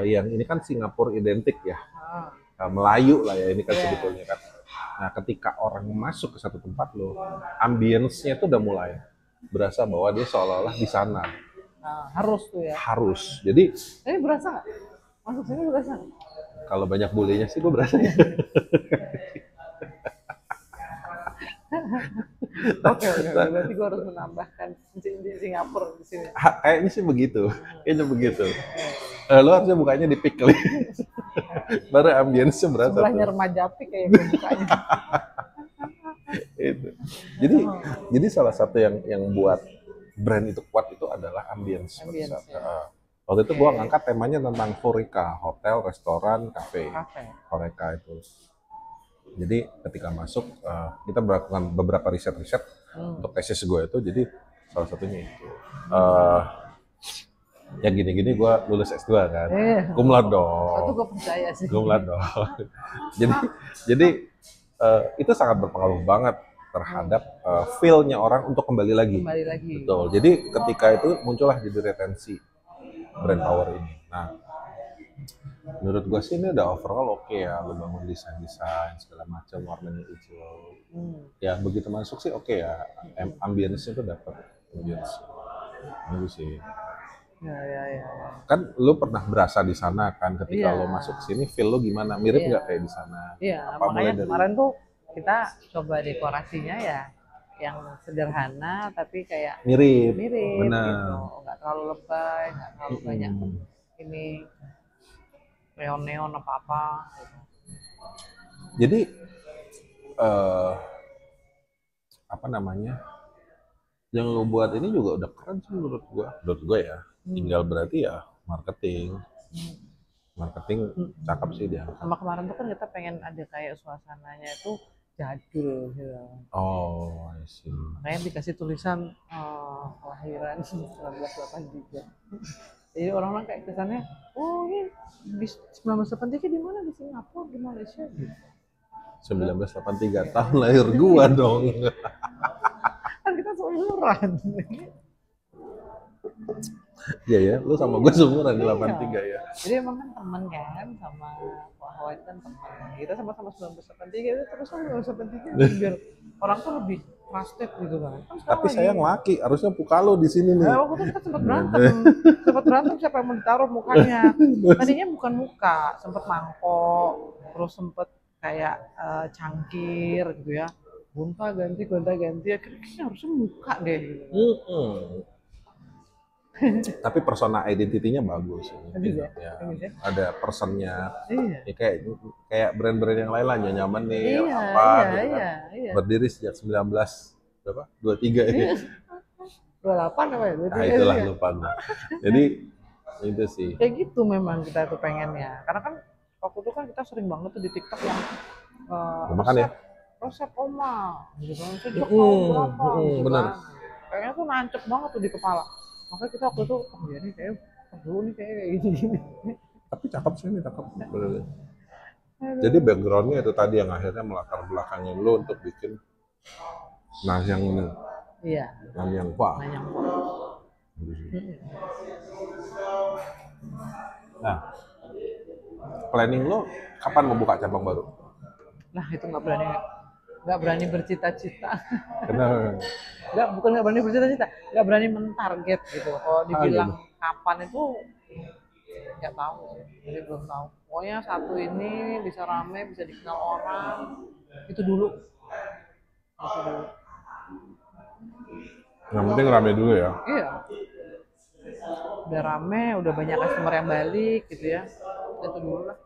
yang ini kan Singapura identik ya, Melayu lah ya ini kan sebetulnya kan. Nah ketika orang masuk ke satu tempat lo, ambience-nya tuh udah mulai berasa bahwa dia seolah-olah di sana. Harus tuh ya. Harus. Jadi Ini berasa nggak? Masuk sini berasa nggak? kalau banyak bulenya sih gue berasa ya. Oke, berarti gue harus menambahkan di Singapura di sini. Kayaknya sih begitu. Kayaknya begitu. Lo harusnya bukanya di pick kali. Baru ambience-nya berasa. Sebelahnya remaja pik kayak gue bukanya. Itu. Jadi salah satu yang buat brand itu kuat itu adalah ambience. Ya. Waktu itu gua ngangkat temanya tentang Horeca, hotel, restoran, kafe. Horeca itu. Jadi ketika masuk kita melakukan beberapa riset untuk tesis gue itu. Jadi salah satunya itu. Ya gini-gini gue lulus S2 kan. Cum laude dong. Itu gue percaya sih. Cum laude dong. jadi itu sangat berpengaruh banget terhadap feel-nya orang untuk kembali lagi. Betul. Jadi ketika itu muncullah jadi retensi brand power ini. Nah, menurut gue sih ini udah overall oke ya, lo bangun desain segala macam, warnanya hijau. Ya begitu masuk sih oke ya, ambience-nya tuh dapat ambience. Itu sih. Ya. Kan lo pernah berasa di sana kan ketika lo masuk sini, feel lo gimana? Mirip nggak kayak di sana? Iya, makanya kemarin tuh kita coba dekorasinya ya yang sederhana tapi kayak mirip benar. Gitu. Nggak terlalu lebay, nggak terlalu banyak ini neon apa gitu. Jadi apa namanya, yang lo buat ini juga udah keren sih menurut gua ya. Tinggal berarti ya marketing cakep sih dia. Sama kemarin tuh kan kita pengen ada kayak suasananya itu jadul gitu. Oh, I see. Makanya dikasih tulisan kelahiran 1983. Jadi orang-orang kayak kesannya, oh ini di 1983 di mana, di Singapura, di Malaysia gitu. 1983 tahun lahir gua dong. Kan kita seumuran. Iya ya, lu sama gue seumuran di 83 ya. Jadi emang kan teman kan sama Pak Hawat kan teman. Kita sama-sama 1983 terus 1983 biar orang tuh lebih trusted gitu kan. Tapi sayang laki, harusnya Pukalo di sini nih. Waktu itu kita sempat berantem siapa yang mau ditaruh mukanya. Tadinya bukan muka, sempat mangkok, terus sempat kayak cangkir gitu ya. Gonta-ganti, kayaknya harusnya muka deh gitu. Tapi persona identity-nya bagus ya. Ada personnya. Ya, kayak brand-brand yang lain lah, nyaman nih gitu kan. Berdiri sejak 1923 ya. 28 apa ya? Nah, itulah lupa gue. Jadi itu sih. Kayak gitu memang kita tuh pengennya. Karena kan waktu itu kan kita sering banget tuh di TikTok yang resep oma gitu kan. Sejak tahun berapa gitu kan. Kayaknya tuh nancep banget tuh di kepala. Makanya kita waktu itu, oh ya nih kayak perlu nih kayak gini. Tapi cakep sih ini, cakep. Bener. Jadi backgroundnya itu tadi yang akhirnya melatar belakangnya lo untuk bikin Nanyang ini. Iya. Nanyang Pak. Nah, planning lo kapan mau buka cabang baru? Nah itu nggak berani bercita-cita. Kenapa? Bukan nggak berani bercita-cita, nggak berani mentarget gitu. Kalau dibilang kapan itu nggak tahu, jadi belum tahu. Pokoknya satu ini bisa rame, bisa dikenal orang, itu dulu. Yang penting rame dulu ya. Iya. Udah rame, udah banyak customer yang balik gitu ya. Itu dulu lah.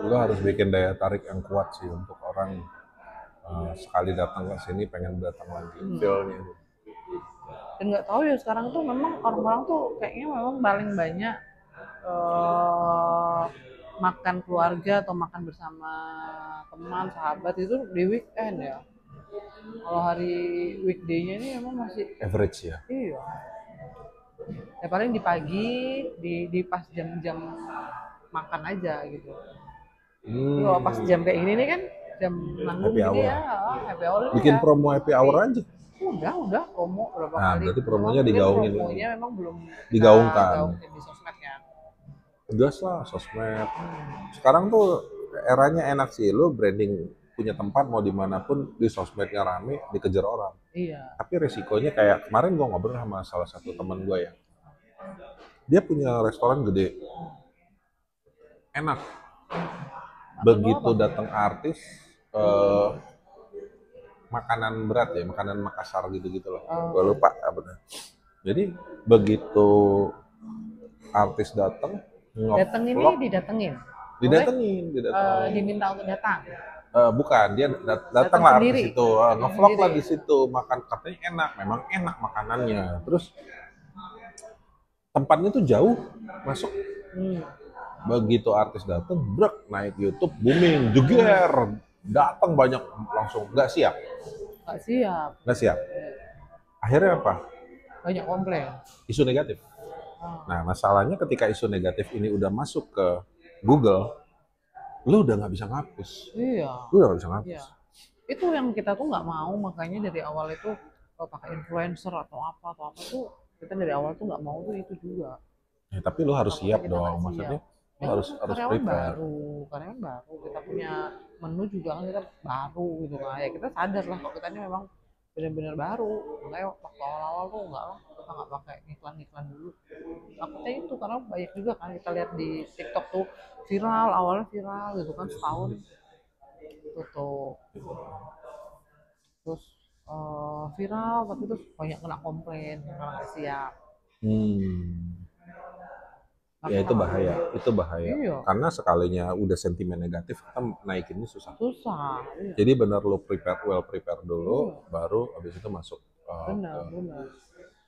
Lo harus bikin daya tarik yang kuat sih untuk orang sekali datang ke sini pengen datang lagi. Feel-nya. Dan nggak tahu ya sekarang tuh memang orang-orang tuh kayaknya memang paling banyak makan keluarga atau makan bersama teman, sahabat itu di weekend ya. Kalau hari weekday-nya ini memang masih average ya. Iya. Ya paling di pagi, di pas jam-jam makan aja gitu. Kalau pas jam kayak gini nih kan jam nanggung happy gini hour. ya, happy hour. Bikin promo happy hour aja. Udah promo berapa Nah, kali. berarti Cuma promonya mungkin digaungin promonya memang belum kita digaungkan. gaungin di sosmed ya. Gas lah sosmed. Sekarang tuh eranya enak sih, lu branding punya tempat mau dimanapun di sosmednya rame dikejar orang. Iya. Tapi resikonya kayak kemarin gua ngobrol sama salah satu teman gue ya, dia punya restoran gede, enak. Begitu datang artis, eh, makanan berat ya, makanan Makassar gitu-gitu loh. Gue lupa apa. Jadi begitu artis datang, Dateng ini ngevlog, didatengin. didatengin. Diminta untuk datang. Bukan, dia datang Datang lah artis sendiri. itu, Datang ngevlog lah sendiri. di situ, makan katanya enak, memang enak makanannya. Terus tempatnya tuh jauh masuk. Begitu artis datang, brek naik YouTube booming, jeger, datang banyak langsung, nggak siap, Nggak siap. nggak siap. Akhirnya apa? Banyak komplain. Isu negatif. Nah, masalahnya ketika isu negatif ini udah masuk ke Google, lu udah nggak bisa ngapus. Iya. Lu udah nggak bisa ngapus. Iya. Itu yang kita tuh nggak mau, makanya dari awal itu kalau pakai influencer atau apa tuh kita dari awal tuh nggak mau tuh itu juga. Ya, tapi lu harus Takutnya siap kita nggak dong, maksudnya siap. lu harus prepare. Karyawan baru, kita punya menu juga kan kita baru gitu kan. Ya kita sadar lah kalau kita ini memang benar-benar baru. Makanya waktu awal-awal tuh enggak lah, kita nggak pakai iklan-iklan dulu. Takutnya itu karena banyak juga kan kita lihat di TikTok tuh viral, awalnya viral gitu kan setahun tutup. Terus viral tapi terus banyak kena komplain karena nggak siap. Ya itu bahaya, itu bahaya. Iya. Karena sekalinya udah sentimen negatif, kita naikinnya susah. Iya. Jadi benar lo prepare dulu, baru abis itu masuk. Benar.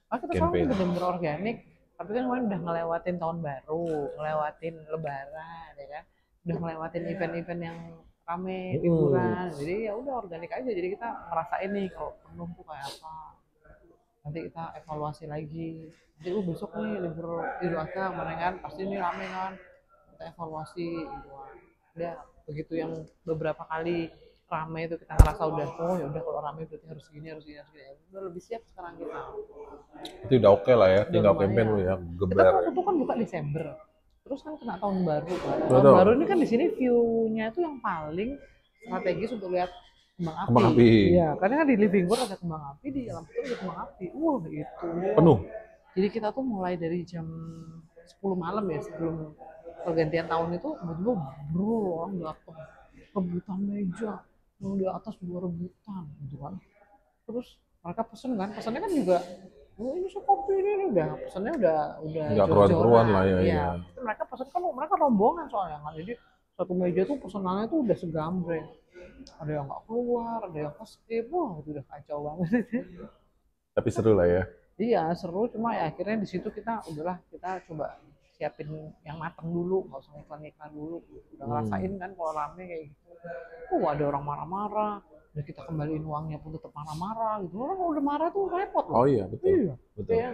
Kita sekarang benar-benar organik, tapi kan kemarin udah ngelewatin tahun baru, ngelewatin lebaran, ya kan, udah ngelewatin event-event yang rame, liburan, jadi ya udah organik aja. Jadi kita ngerasain nih kalau penuh tuh kayak apa. Nanti kita evaluasi lagi. Nanti besok nih libur Idul Adha kemarin kan, pasti ini rame kan, kita evaluasi gitu kan. Udah begitu yang beberapa kali rame itu kita ngerasa udah ya udah kalau rame berarti harus gini udah lebih siap sekarang kita. Itu udah oke lah ya, tinggal campaign lu ya, Kita geber. waktu itu kan buka Desember, terus kan kena tahun baru. Tahun baru ini kan di sini view-nya itu yang paling strategis untuk lihat kembang api. Iya, karena kan di living room ada kembang api, di alam itu ada kembang api. Itu penuh. Jadi kita tuh mulai dari jam 10 malam ya, sebelum pergantian tahun itu tiba-tiba orang datang rebutan meja, yang di atas juga rebutan gitu kan. Terus mereka pesen kan, pesannya kan juga ini kopi ini udah pesannya udah nggak keruan-keruan lah ya. Iya. Mereka pesen kan mereka rombongan soalnya kan, jadi satu meja tuh pesanannya tuh udah segambreng, ada yang nggak keluar, ada yang skip, itu udah kacau banget. Tapi seru lah ya. Iya seru, cuma ya akhirnya di situ kita udahlah, kita coba siapin yang mateng dulu, nggak usah iklan-iklan dulu. Udah ngerasain kan kalau rame kayak gitu, ada orang marah-marah, udah kita kembaliin uangnya pun tetap marah-marah gitu. Orang kalau udah marah tuh repot loh. Oh iya betul. Iya. Betul. Kayak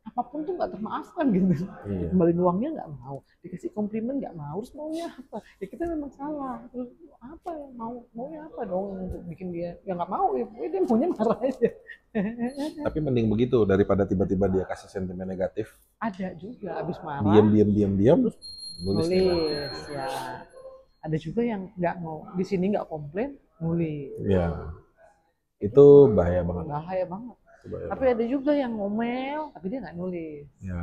apapun tuh nggak termaafkan gitu. Iya. Kembaliin uangnya nggak mau, dikasih komplimen nggak mau, terus maunya apa? Ya kita memang salah. Terus apa yang maunya apa dong untuk bikin dia ya nggak mau, ya dia maunya marah aja. Tapi mending begitu daripada tiba-tiba dia kasih sentimen negatif. Ada juga abis marah. Diam terus nulis ya. Ada juga yang nggak mau di sini nggak komplain, nulis. Ya. Itu bahaya banget. Tapi ada juga yang ngomel tapi dia nggak nulis. Ya.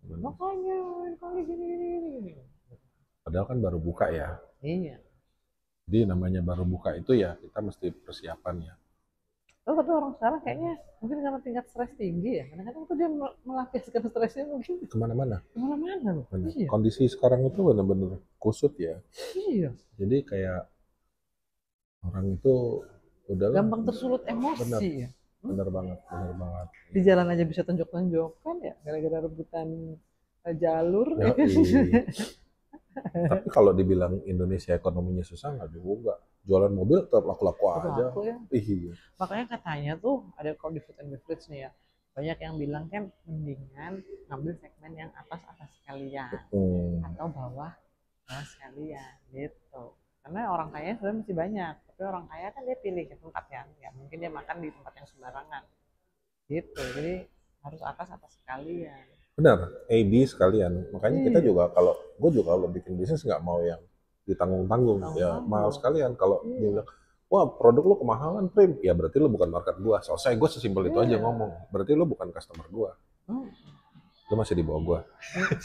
Makanya kali gini. Padahal kan baru buka ya. Iya. Jadi namanya baru buka itu ya kita mesti persiapan ya. Tapi orang sekarang kayaknya mungkin karena tingkat stres tinggi ya. Kadang-kadang tuh dia melampiaskan stresnya mungkin kemana-mana loh. Iya. Kondisi sekarang itu benar-benar kusut ya. Iya. Jadi kayak orang itu udah gampang tersulut emosi ya. Bener banget. Di jalan aja bisa tonjok-tonjokan ya, gara-gara rebutan jalur. Ya. Tapi kalau dibilang Indonesia ekonominya susah nggak juga. Jualan mobil tetap laku-laku aja. Ya. Iya. Makanya katanya tuh ada kalau di food and beverage nih ya, banyak yang bilang kan mendingan ngambil segmen yang atas sekalian atau bawah sekalian gitu. Karena orang kaya sebenarnya masih banyak, tapi orang kaya kan dia pilih ke tempat kan, ya mungkin dia makan di tempat yang sembarangan gitu. Jadi harus atas sekalian. Benar, A B sekalian. Makanya kita Iya, juga kalau gue juga kalau bikin bisnis nggak mau yang ditanggung-tanggung, ya mahal tanggung-tanggung. sekalian. Kalau dia Iya, bilang, wah produk lu kemahalan Prim, ya berarti lu bukan market gua. Selesai, gue sesimpel itu aja iya. ngomong. Berarti lu bukan customer gua, Hmm, lu masih di bawah gua. hmm,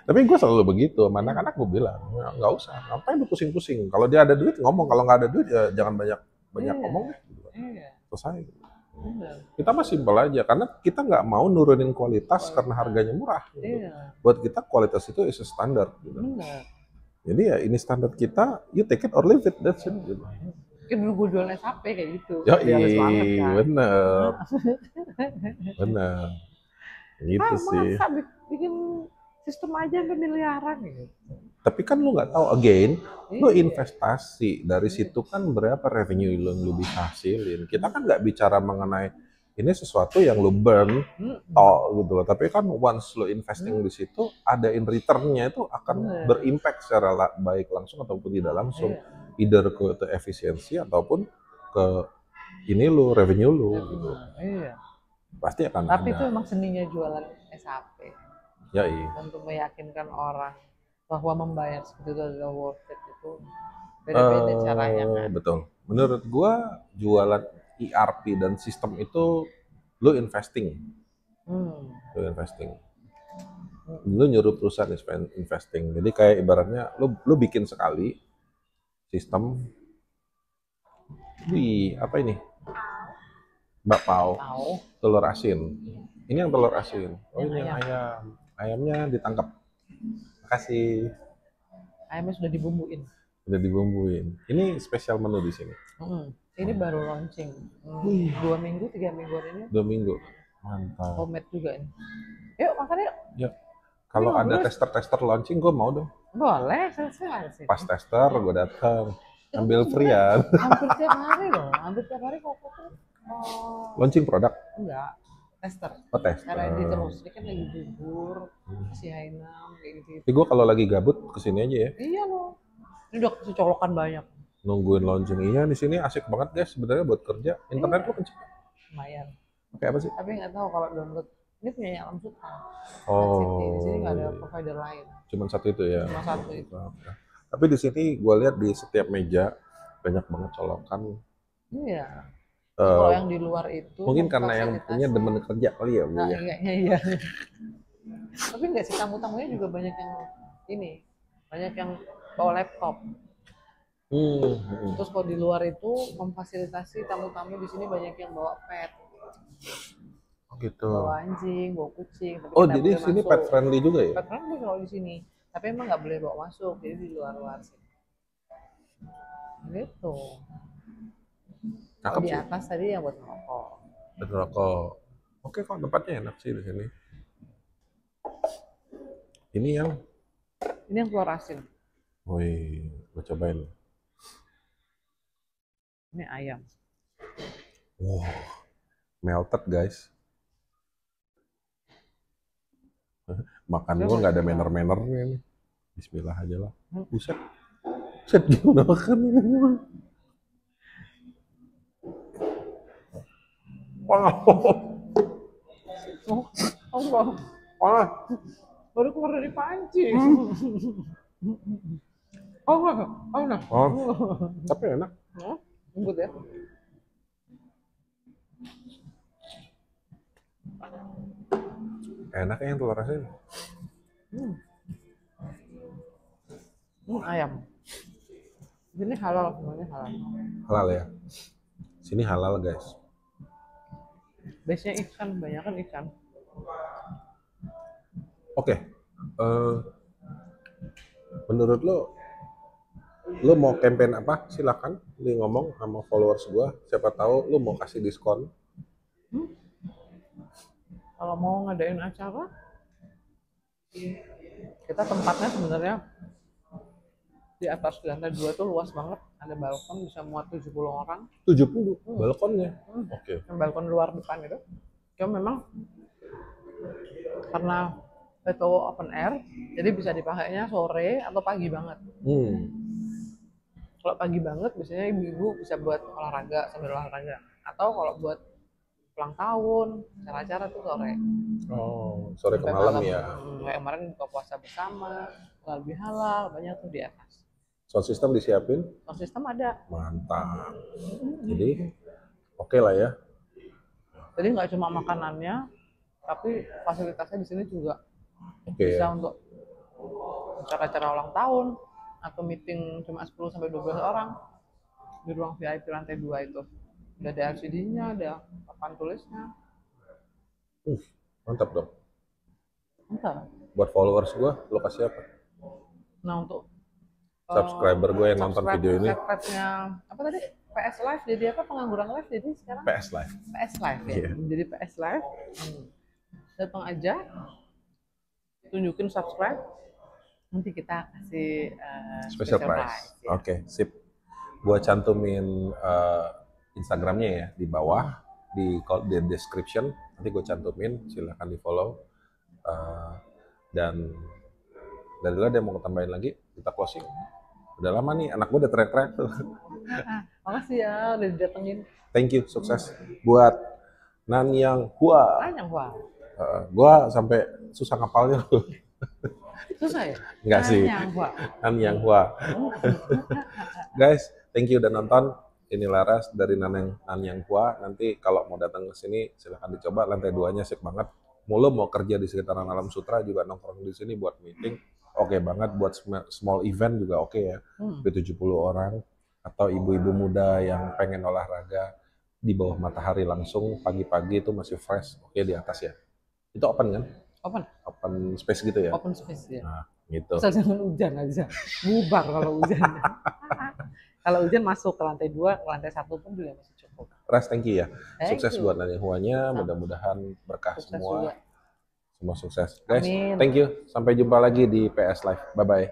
Tapi gue selalu begitu, sama iya, anak-anak gue bilang, nggak usah, ngapain lu pusing-pusing. Kalau dia ada duit ngomong, kalau nggak ada duit ya jangan banyak banyak iya, ngomong deh. iya, Selesai. benar. Kita mah simpel aja, karena kita nggak mau nurunin kualitas karena Kualitas, harganya murah. Gitu. iya, Buat kita kualitas itu is a standar. Gitu. benar. Jadi ya ini standar kita, you take it or leave it, that's it. Gitu. Kayak dulu gue jualan SAP kayak gitu, Yoi, idealis banget kan. bener, bener. Gitu sih. Masa bikin sistem aja sampai miliaran gitu. Tapi kan lu nggak tahu, again, lu Iya, investasi dari iya. situ kan berapa revenue yang lu bisa hasilin. Kita kan nggak bicara mengenai ini sesuatu yang lu burn Hmm, gitu loh. Tapi kan once lu investing di situ, ada in return-nya itu akan bener. berimpact secara baik langsung ataupun tidak langsung. Iya, Either ke efisiensi ataupun ke ini lu, revenue lu gitu. iya. Pasti akan Tapi itu ada. emang seninya jualan SAP. Ya iya. Untuk meyakinkan orang bahwa membayar segitu itu adalah worth it itu beda-beda caranya kan. Betul. Menurut gua jualan ERP dan sistem itu lu investing, Hmm. lu investing. Lu nyuruh perusahaan investing. Jadi kayak ibaratnya lu bikin sekali sistem. Wih, apa ini? Bakpao, Tahu telur asin. Ini yang telur asin. Oh, yang ini yang ayam. ayam. Ayamnya ditangkap. Makasih. Ayamnya sudah dibumbuin. Udah dibumbuin. Ini spesial menu di sini. Ini baru launching. 2 minggu, 3 mingguan ini. 2 minggu. Mantap. Homemade juga ini. Yuk makan yuk. Ya. Kalau Ini ada bagus. tester-tester launching, gue mau dong. Boleh, selesai sih. Pas tester, gue datang. Itu Ambil tuh free ya. hampir tiap hari loh. Hampir tiap hari kok tuh. Oh, Launching produk. enggak. Tester. Oh, tester. Karena dia terus, dia kan lagi bubur, kasih Hainam, kayak gitu. Tapi gue kalau lagi gabut, kesini aja ya. Iya loh. Ini udah kasih colokan banyak. Nungguin launching. Iya, di sini asik banget guys sebenarnya buat kerja. Internet lu kenceng. Lumayan. Pakai apa sih? Tapi nggak tahu kalau download. Ini punya Alam Sutra. Oh, Di sini nggak ada iya. provider lain. Cuman satu itu ya. Cuma satu itu. Oke. Tapi di sini gue lihat di setiap meja banyak banget colokan. Iya. Eh, Kalau yang di luar itu mungkin karena yang fasilitasnya- punya demen kerja kali ya, Bu Nah, ya. kayaknya iya. Tapi nggak sih, tamu-tamunya juga banyak yang ini, banyak yang bawa laptop. Terus kalau di luar itu memfasilitasi tamu-tamu di sini banyak yang bawa pet, Oh, gitu. bawa anjing, bawa kucing. Tapi Oh, nggak jadi boleh sini masuk. pet friendly juga ya? Pet friendly kalau di sini. Tapi emang nggak boleh bawa masuk, jadi di luar-luar sih. Gitu. Kalau Cakep di sih. atas tadi yang buat merokok. Betul rokok. Oke kok tempatnya enak sih di sini. Ini yang, Ini yang keluar asin. wih, gue cobain. Ini ayam. Wow, melted guys. Makan gue nggak ada manner-mannernya nih. Bismillah aja lah. Buset. Buset gimana makan ini? Wah, Oh, Allah. wah. Baru keluar dari pancing. Oh, enggak. Oh, enak. Oh, tapi enak. Lembut ya. Enak ya yang telur asin. Ayam. Ini halal, semuanya halal. Halal ya. Sini halal guys. Biasanya ikan, banyak kan ikan. Oke. Menurut lo mau campaign apa? Silakan li ngomong sama followers gua. Siapa tahu lo mau kasih diskon. Kalau mau ngadain acara, kita tempatnya sebenarnya di atas lantai 2 tuh luas banget. Ada balkon bisa muat 70 orang. 70 balkonnya. Oke. Yang balkon luar depan itu. Cuma memang karena itu open air, jadi bisa dipakainya sore atau pagi banget. Kalau pagi banget biasanya ibu-ibu bisa buat olahraga sambil olahraga. Atau kalau buat ulang tahun, acara-acara tuh sore. Oh, sore ke Sampai malam malam. ya. Kayak kemarin buka puasa bersama, halal bihalal, banyak tuh di atas. Sound system disiapin? Sound system ada. Mantap. Jadi oke lah ya. Jadi nggak cuma makanannya, tapi fasilitasnya di sini juga Oke bisa ya. untuk acara-acara ulang tahun atau meeting cuma 10 sampai 12 orang di ruang VIP lantai 2 itu. Udah ada LCD-nya, ada papan tulisnya. Mantap dong. Entar. Buat followers gua, lo kasih apa? Nah, untuk Subscriber gue yang nonton video ini. subscribe-nya apa tadi? PS Live jadi apa? Pengangguran live jadi sekarang? PS Live. PS Live ya. Iya. Jadi PS Live. Datang aja, tunjukin subscribe, nanti kita kasih Special prize. ya. Oke, sip. Gua cantumin Instagramnya ya di bawah di description. Nanti gue cantumin, silahkan di follow. Dan dari lo ada mau tambahin lagi, kita closing. Udah lama nih, anak gue udah teriak-teriak tuh. Makasih ya udah didatengin. Thank you, sukses buat Nanyang Hua. Banyak Wak. Gue sampai susah ngapalnya loh. Susah ya? Enggak sih. Nanyang Hua. Guys, thank you udah nonton. Ini Laras dari Nanyang Hua. Nanti kalau mau datang ke sini silahkan dicoba. Lantai 2-nya sip banget. Mulu mau kerja di sekitaran Alam Sutra juga nongkrong di sini buat meeting. Oke banget buat small event juga oke ya. 70 orang atau ibu-ibu muda yang pengen olahraga di bawah matahari langsung pagi-pagi itu masih fresh. Oke di atas ya. Itu open kan? Open space gitu ya. Open space ya. Nah, gitu. Asal jangan hujan aja. Bubar kalau hujan. Kalau hujan masuk ke lantai 2, ke lantai 1 pun juga masih cukup. Ras, thank you ya. Thank Sukses you. buat Nanyang Hua-nya, mudah-mudahan berkah Sukses semua. juga. Semua sukses. Guys, Amin. thank you. Sampai jumpa lagi di PS Live. Bye-bye.